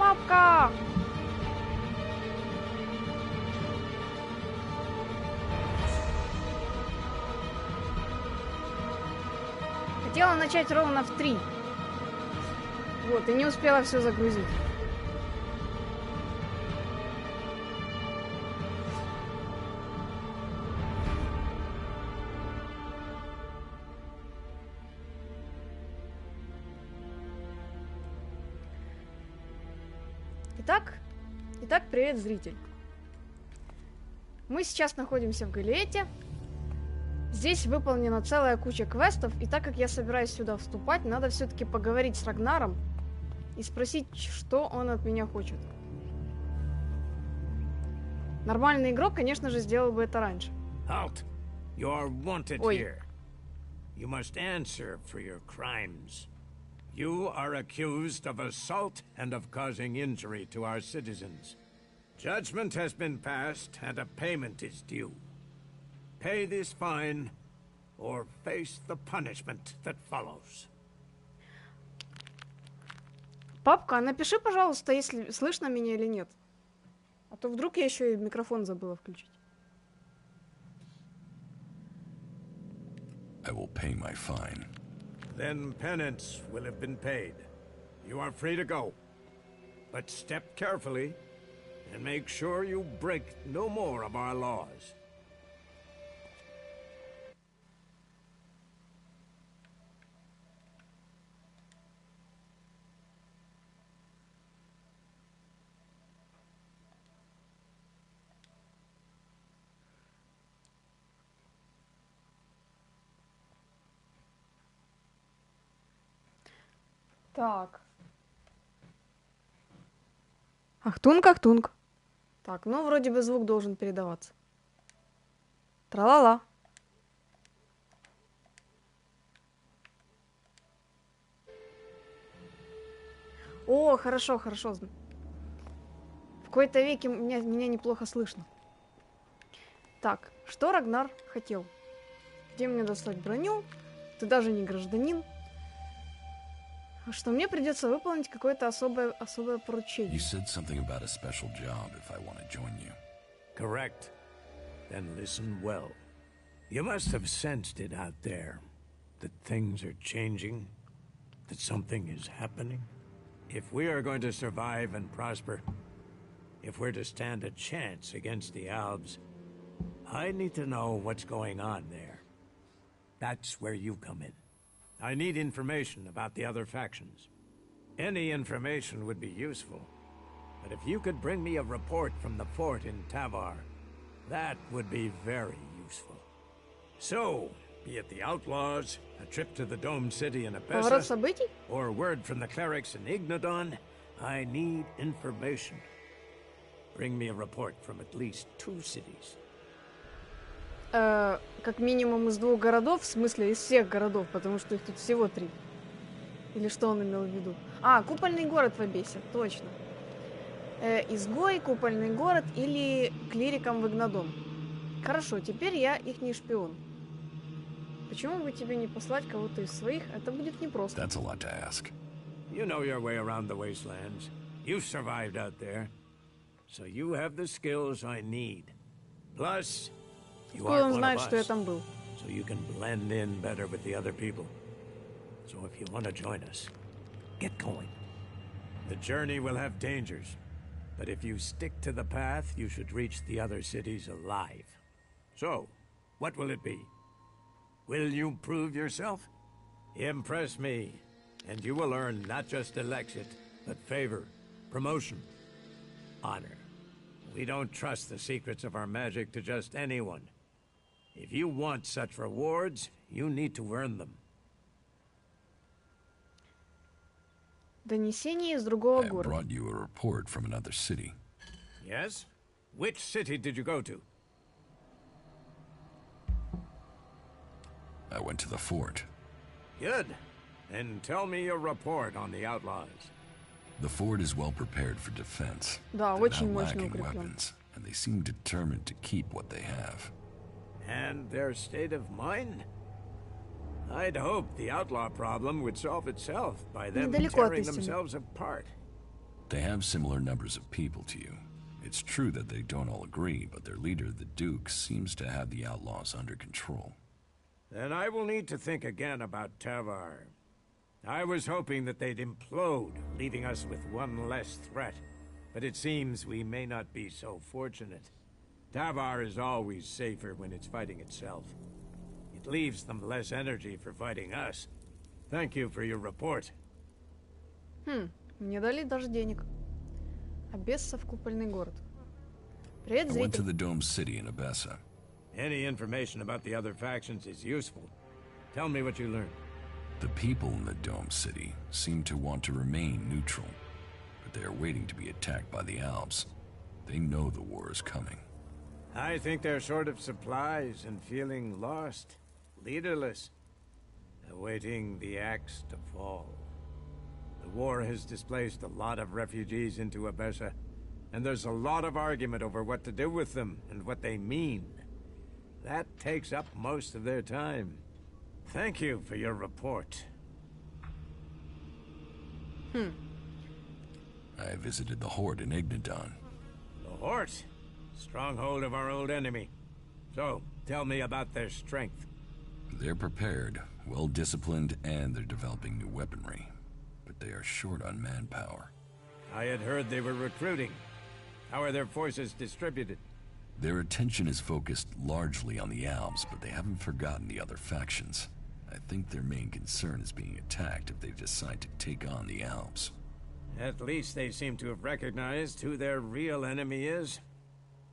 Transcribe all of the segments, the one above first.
Папка! Хотела начать ровно в 3. Вот, и не успела все загрузить. Итак, привет, зритель. Мы сейчас находимся в Галиете. Здесь выполнена целая куча квестов, и так как я собираюсь сюда вступать, надо все-таки поговорить с Рагнаром и спросить, что он от меня хочет. Нормальный игрок, конечно же, сделал бы это раньше. Halt! You are wanted Ой. here. You must answer for your crimes. You are accused of assault and of causing injury to our citizens. Judgment has been passed and a payment is due. Pay this fine or face the punishment that follows. Папка, напиши, пожалуйста, если слышно меня или нет. А то вдруг я еще и микрофон забыла включить. I will pay my fine. Then penance will have been paid. You are free to go. But step carefully and make sure you break no more of our laws. Так. Ахтунг, ахтунг. Так, ну вроде бы звук должен передаваться. Тра-ла-ла. О, хорошо, хорошо. В какой-то веке меня неплохо слышно. Так, что Рагнар хотел? Где мне достать броню? Ты даже не гражданин. Что мне придется выполнить какое-то особое поручение. You said something about a special job if I want to join you. Correct. Then listen well. You must have sensed it out there. That things are changing. That something is happening. If we are going to survive and prosper, if we're to stand a chance against the Alps, I need to know what's going on there. That's where you come in. I need information about the other factions. Any information would be useful. But if you could bring me a report from the fort in Tavar, that would be very useful. So, be it the outlaws, a trip to the domed city in Поворот Apessa, событий? or word from the clerics in Ignodon, I need information. Bring me a report from at least 2 cities. Как минимум из 2 городов, в смысле из всех городов, потому что их тут всего 3. Или что он имел в виду? А, купольный город в Обесе, точно. Изгой, купольный город или клирикам в Игнодон. Хорошо, теперь я их не шпион. Почему бы тебе не послать кого-то из своих? Это будет непросто. That's a lot to ask. You know your way around the wastelands. You've survived out there. So you have the skills I need. Plus, you Откуда are он one знает, of что я us, там был? so you can blend in better with the other people. So if you want to join us, get going. The journey will have dangers, but if you stick to the path, you should reach the other cities alive. So, what will it be? Will you prove yourself? Impress me, and you will earn not just Elexit, but favor, promotion, honor. We don't trust the secrets of our magic to just anyone. If you want such rewards, you need to earn them. Донесение из другого I города. brought you a report from another city. Yes? Which city did you go to? I went to the fort. Good. Then tell me your report on the outlaws. The fort is well prepared for defense. Да, They're очень not мощно lacking укреплен. weapons, and they seem determined to keep what they have. And their state of mind? I'd hope the outlaw problem would solve itself by them Недалеко от tearing истины. themselves apart. They have similar numbers of people to you. It's true that they don't all agree, but their leader, the Duke, seems to have the outlaws under control. Then I will need to think again about Tavar. I was hoping that they'd implode, leaving us with one less threat. But it seems we may not be so fortunate. Tavar is always safer when it's fighting itself. It leaves them less energy for fighting us. Thank you for your report. Мне дали даже денег. Обесса в купольный город. Привет, I went to зритель. the Dome City in Abessa. Any information about the other factions is useful. Tell me what you learned. The people in the Dome City seem to want to remain neutral, but they are waiting to be attacked by the Alps. They know the war is coming. I think they're short of supplies and feeling lost, leaderless, awaiting the axe to fall. The war has displaced a lot of refugees into Abessa, and there's a lot of argument over what to do with them and what they mean. That takes up most of their time. Thank you for your report. I visited the Horde in Ignadon. The Horde, stronghold of our old enemy. So, tell me about their strength. They're prepared, well-disciplined, and they're developing new weaponry. But they are short on manpower. I had heard they were recruiting. How are their forces distributed? Their attention is focused largely on the Alps, but they haven't forgotten the other factions. I think their main concern is being attacked if they decide to take on the Alps. At least they seem to have recognized who their real enemy is.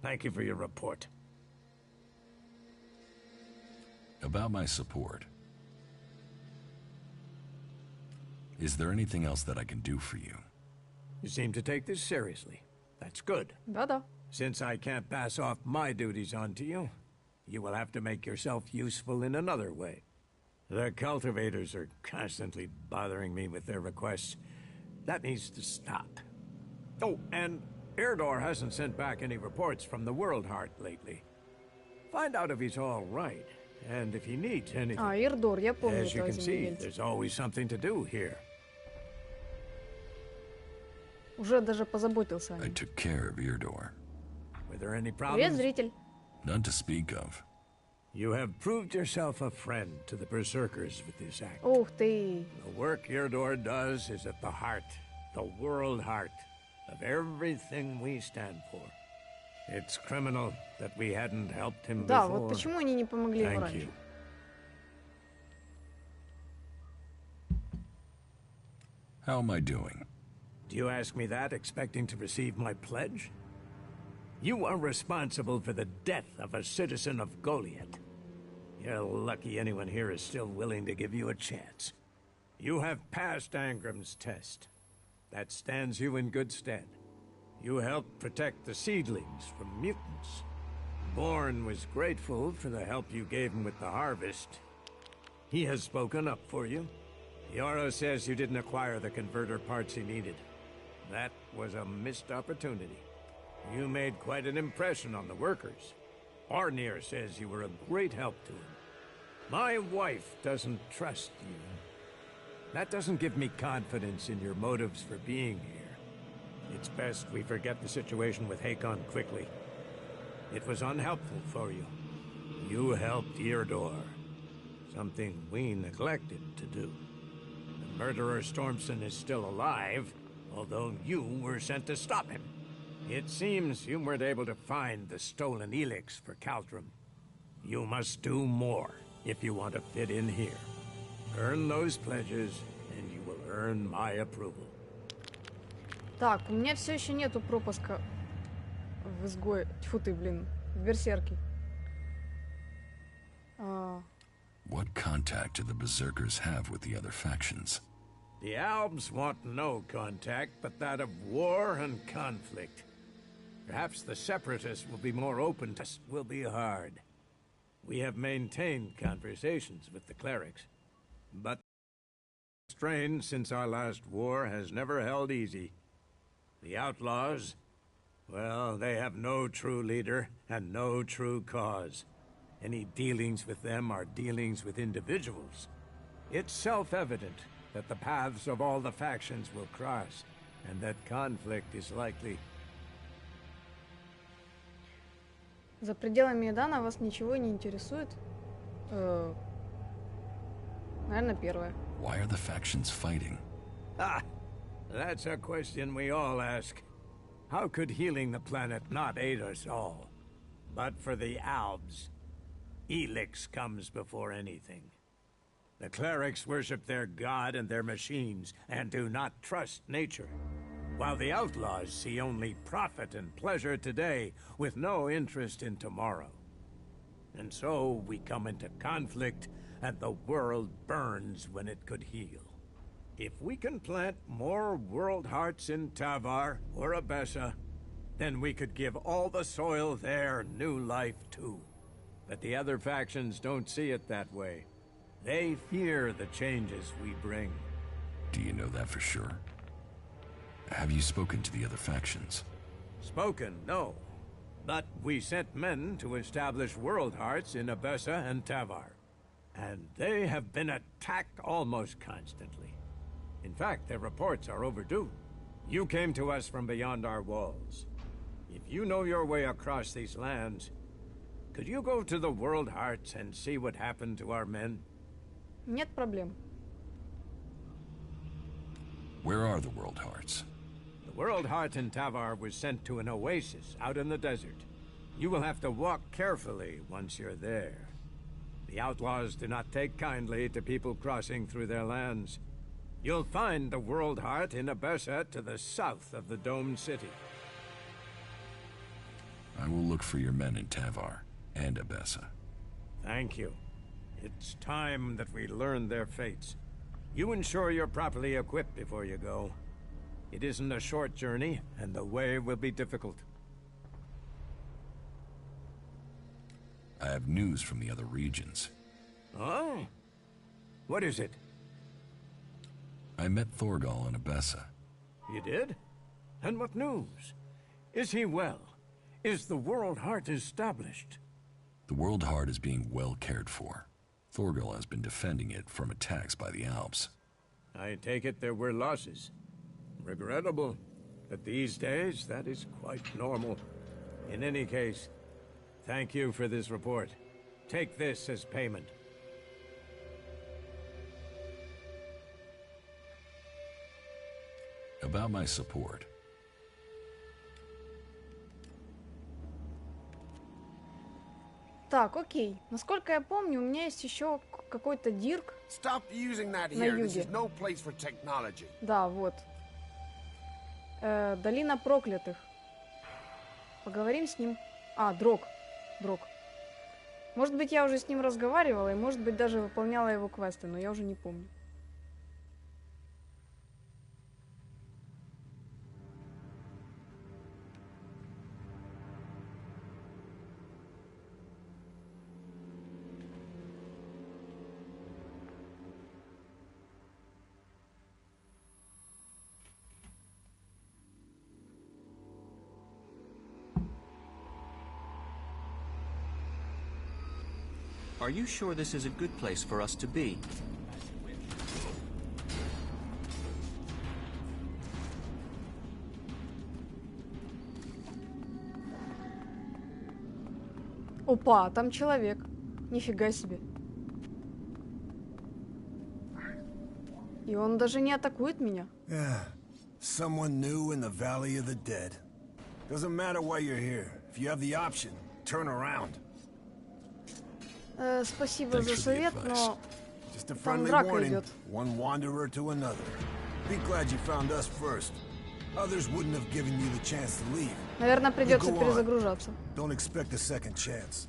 Thank you for your report. About my support. Is there anything else that I can do for you? You seem to take this seriously. That's good. Да-да. Since I can't pass off my duties onto you, you will have to make yourself useful in another way. The cultivators are constantly bothering me with their requests. That needs to stop. Oh, and Erdor hasn't sent back any reports from the World Heart lately. Find out if he's all right, and if he needs anything. Ирдор, я помню As you этого can see, земледельца. there's always something to do here. Уже даже позаботился о I нем. took care of Irdor. Were there any Привет, problems? зритель. None to speak of. You have proved yourself a friend to the berserkers with this act. Ух ты. The work Irdor does is at the heart, the world heart, of everything we stand for. It's criminal that we hadn't helped him Да, before. вот почему они не помогли ему Thank раньше. you. How am I doing? Do you ask me that expecting to receive my pledge? You are responsible for the death of a citizen of Goliath. You're lucky anyone here is still willing to give you a chance. You have passed Angram's test. That stands you in good stead. You helped protect the seedlings from mutants. Born was grateful for the help you gave him with the harvest. He has spoken up for you. Yoro says you didn't acquire the converter parts he needed. That was a missed opportunity. You made quite an impression on the workers. Arnir says you were a great help to him. My wife doesn't trust you. That doesn't give me confidence in your motives for being here. It's best we forget the situation with Hakon quickly. It was unhelpful for you. You helped Irdor. Something we neglected to do. The murderer Stormson is still alive, although you were sent to stop him. It seems you weren't able to find the stolen Elex for Kaldrum. You must do more if you want to fit in here. Earn those pledges, and you will earn my approval. Так, у меня все еще нету пропуска в изгой. Тьфу ты, блин, в берсерки. What contact do the berserkers have with the other factions? The Albs want no contact but that of war and conflict. Perhaps the Separatists will be more open to us. Will be hard. We have maintained conversations with the clerics, but the strain since our last war has never held easy. The outlaws, well, they have no true leader and no true cause. Any dealings with them are dealings with individuals. It's self-evident that the paths of all the factions will cross, and that conflict is likely. За пределами Эдана вас ничего не интересует? Наверное, первая. Why are the factions fighting? Ah, that's a question we all ask. How could healing the planet not aid us all? But for the Albs, Elex comes before anything. The clerics worship their god and their machines, and do not trust nature. While the outlaws see only profit and pleasure today, with no interest in tomorrow. And so we come into conflict, and the world burns when it could heal. If we can plant more world hearts in Tavar or Abessa, then we could give all the soil there new life too. But the other factions don't see it that way. They fear the changes we bring. Do you know that for sure? Have you spoken to the other factions? Spoken, no. But we sent men to establish world hearts in Abessa and Tavar. And they have been attacked almost constantly. In fact, their reports are overdue. You came to us from beyond our walls. If you know your way across these lands, could you go to the World Hearts and see what happened to our men? Нет проблем. Where are the World Hearts? The World Heart in Tavar was sent to an oasis out in the desert. You will have to walk carefully once you're there. The outlaws do not take kindly to people crossing through their lands. You'll find the World Heart in Abessa to the south of the domed city. I will look for your men in Tavar and Abessa. Thank you. It's time that we learn their fates. You ensure you're properly equipped before you go. It isn't a short journey, and the way will be difficult. I have news from the other regions. Oh? What is it? I met Thorgal in Abessa. You did? And what news? Is he well? Is the World Heart established? The World Heart is being well cared for. Thorgal has been defending it from attacks by the Alps. I take it there were losses. Regrettable, but these days that is quite normal. In any case, thank you for this report. Take this as payment. About my support. Так, окей. Насколько я помню, у меня есть еще какой-то дирк. Stop using that На here. This юге. is no place for technology. Да, вот. Долина проклятых. Поговорим с ним. А, Дрог. Дрог. Может быть, я уже с ним разговаривала, и может быть, даже выполняла его квесты, но я уже не помню. Are you sure this is a good place for us to be? Опа, там человек. Нифига себе. И он даже не атакует меня. Yeah, someone new in the Valley of the Dead. Doesn't matter why you're here. If you have the option, turn around. Спасибо за совет, но Just a там friendly драка warning. идет. One wanderer to another. Be glad you found us first. Others wouldn't have given you the chance to leave. Наверное, придется Go on. перезагружаться. Don't expect a second chance.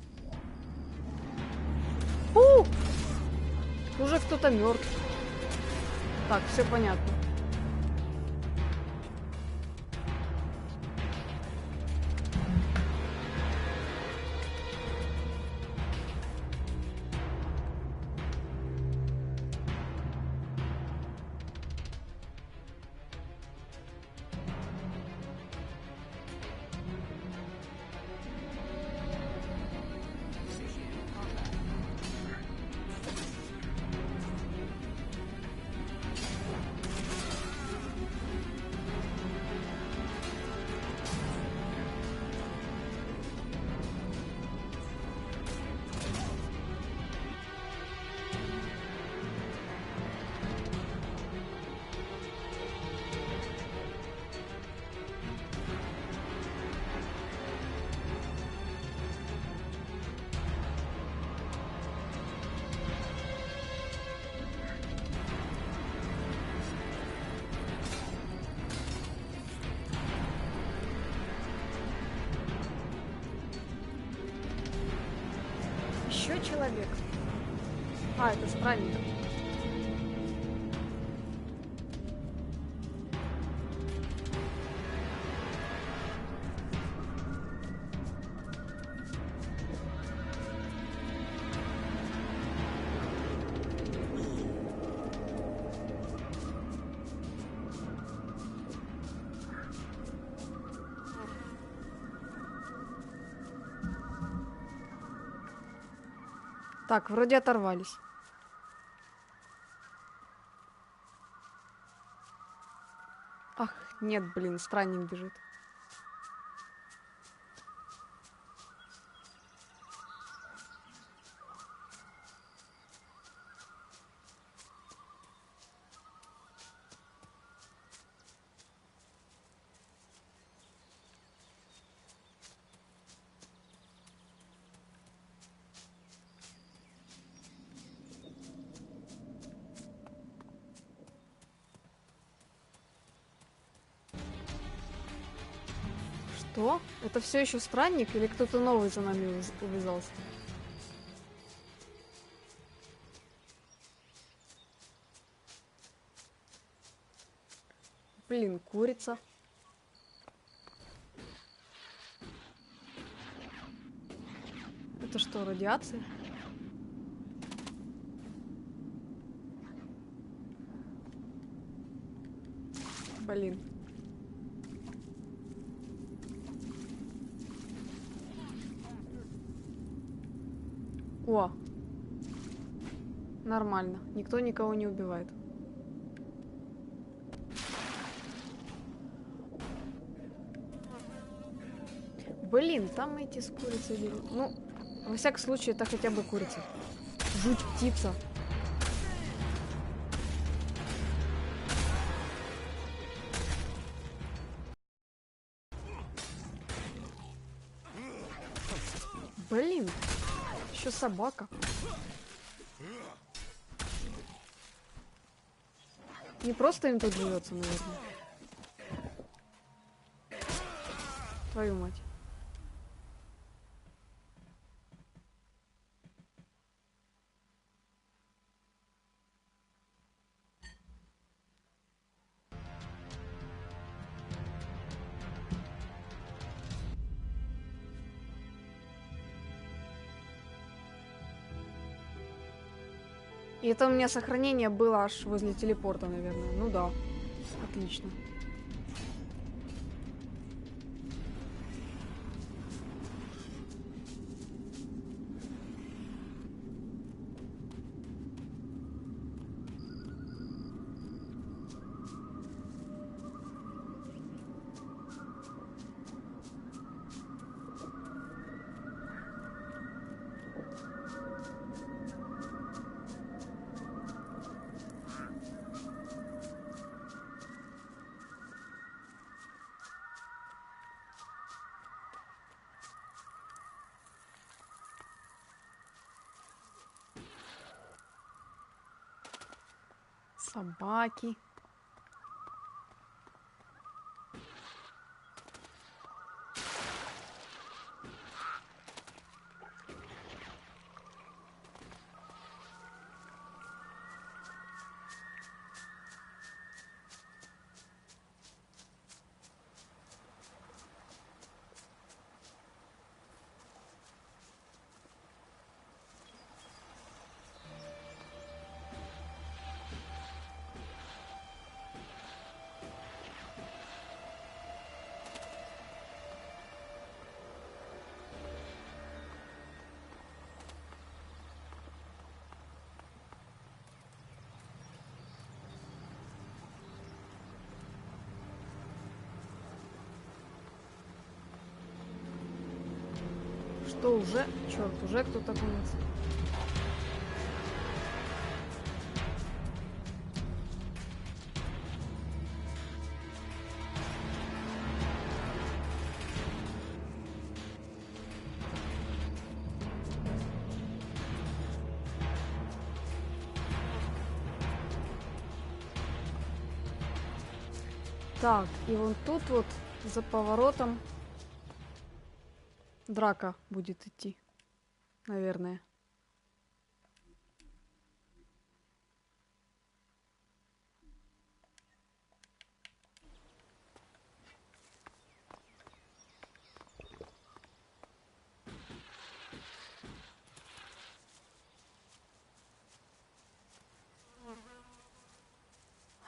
Уже кто-то мертв. Так, все понятно. Еще человек. А, это странник. Так, вроде оторвались. Ах, нет, блин, странник бежит. Что? Это все еще странник или кто-то новый за нами увязался? Блин, курица. Это что, радиация? Блин. О, нормально. Никто никого не убивает. Блин, там эти с курицей дерут. Ну, во всяком случае, это хотя бы курица. Жуть птица. Блин. Еще собака. Не просто им тут живется, наверное. Твою мать. И это у меня сохранение было аж возле телепорта, наверное. Ну да. Отлично. Собаки. Что уже? Черт, уже кто-то гонится. Так, и вон тут вот за поворотом драка будет идти, наверное.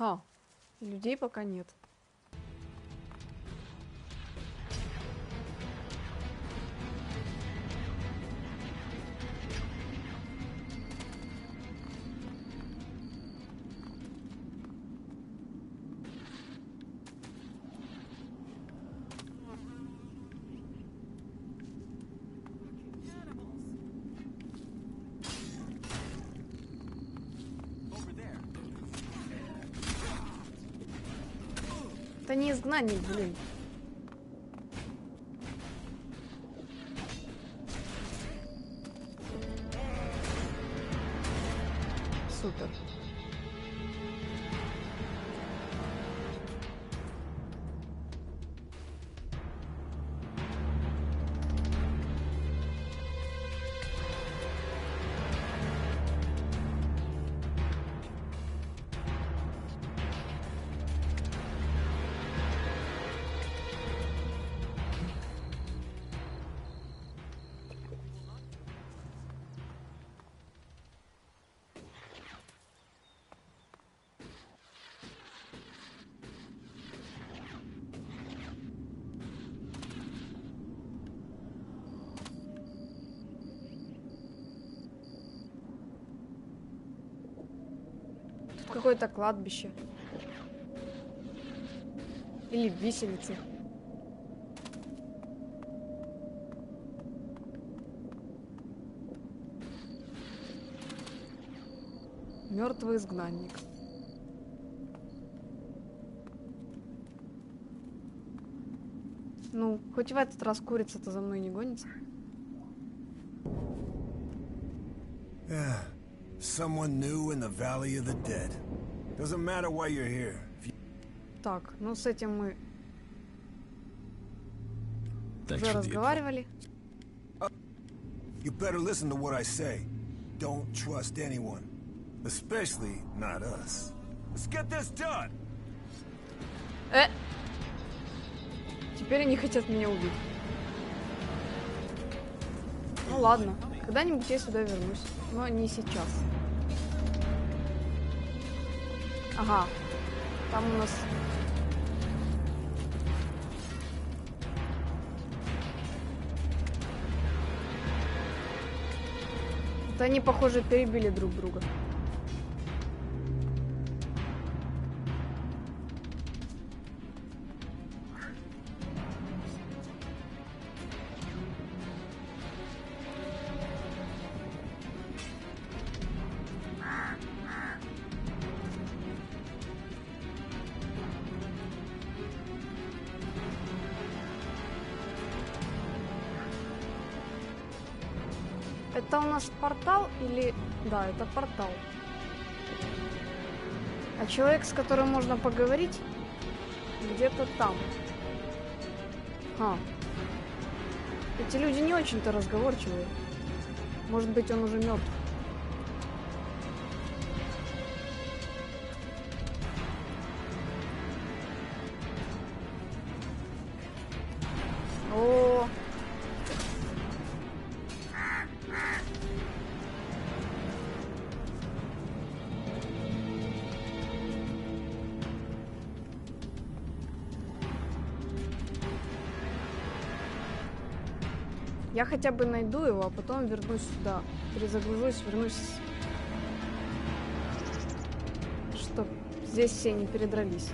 Ха, людей пока нет. Это не изгнанник, блин. Супер. Какое-то кладбище. Или виселица. Мертвый изгнанник. Ну, хоть в этот раз курица-то за мной не гонится. Someone new in the valley of the dead. Doesn't matter why you're here. Так, ну с этим мы Thanks уже for the info. разговаривали. You better listen to what I say. Don't trust anyone. Especially not us. Let's get this done. Теперь они хотят меня убить. Ну ладно, когда-нибудь я сюда вернусь, но не сейчас. Ага, там у нас... Это они, похоже, перебили друг друга. Это у нас портал или... Да, это портал. А человек, с которым можно поговорить, где-то там. Эти люди не очень-то разговорчивые. Может быть, он уже мертв. О! Я хотя бы найду его, а потом вернусь сюда. Перезагружусь, вернусь. Чтоб здесь все не передрались.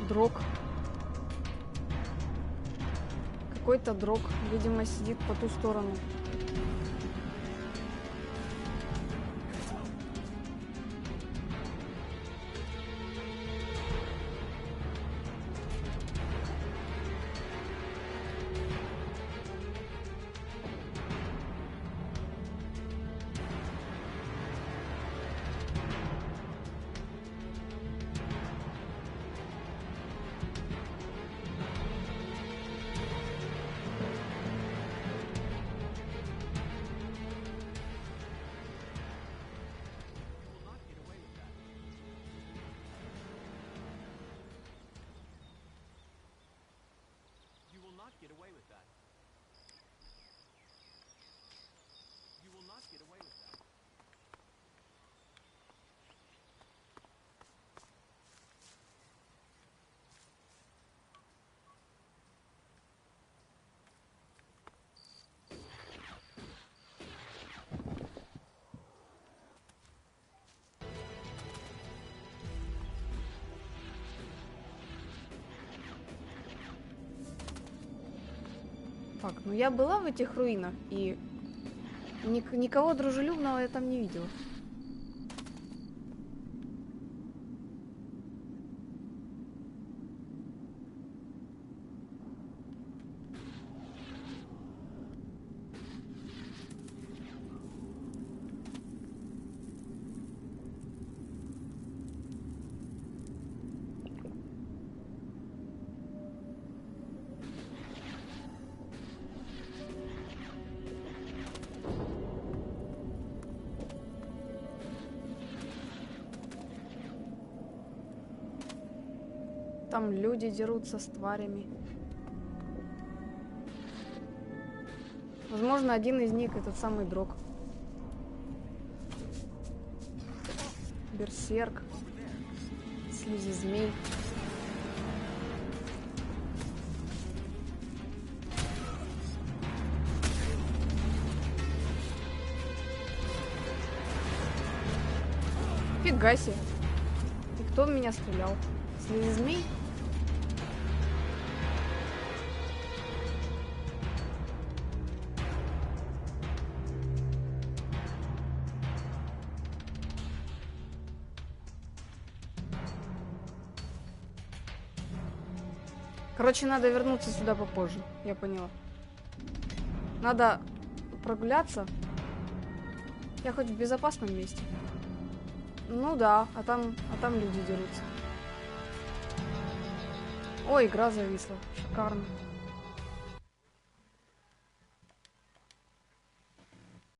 Дрог. Какой-то дрог, видимо, сидит по ту сторону. Факт. Ну я была в этих руинах, и никого дружелюбного я там не видела. Там люди дерутся с тварями. Возможно, один из них этот самый дрог. Берсерк. Слизи змей. Фига себе. И кто в меня стрелял? Слизи змей? Короче, надо вернуться сюда попозже. Я поняла. Надо прогуляться. Я хоть в безопасном месте. Ну да, а там люди дерутся. Ой, игра зависла. Шикарно.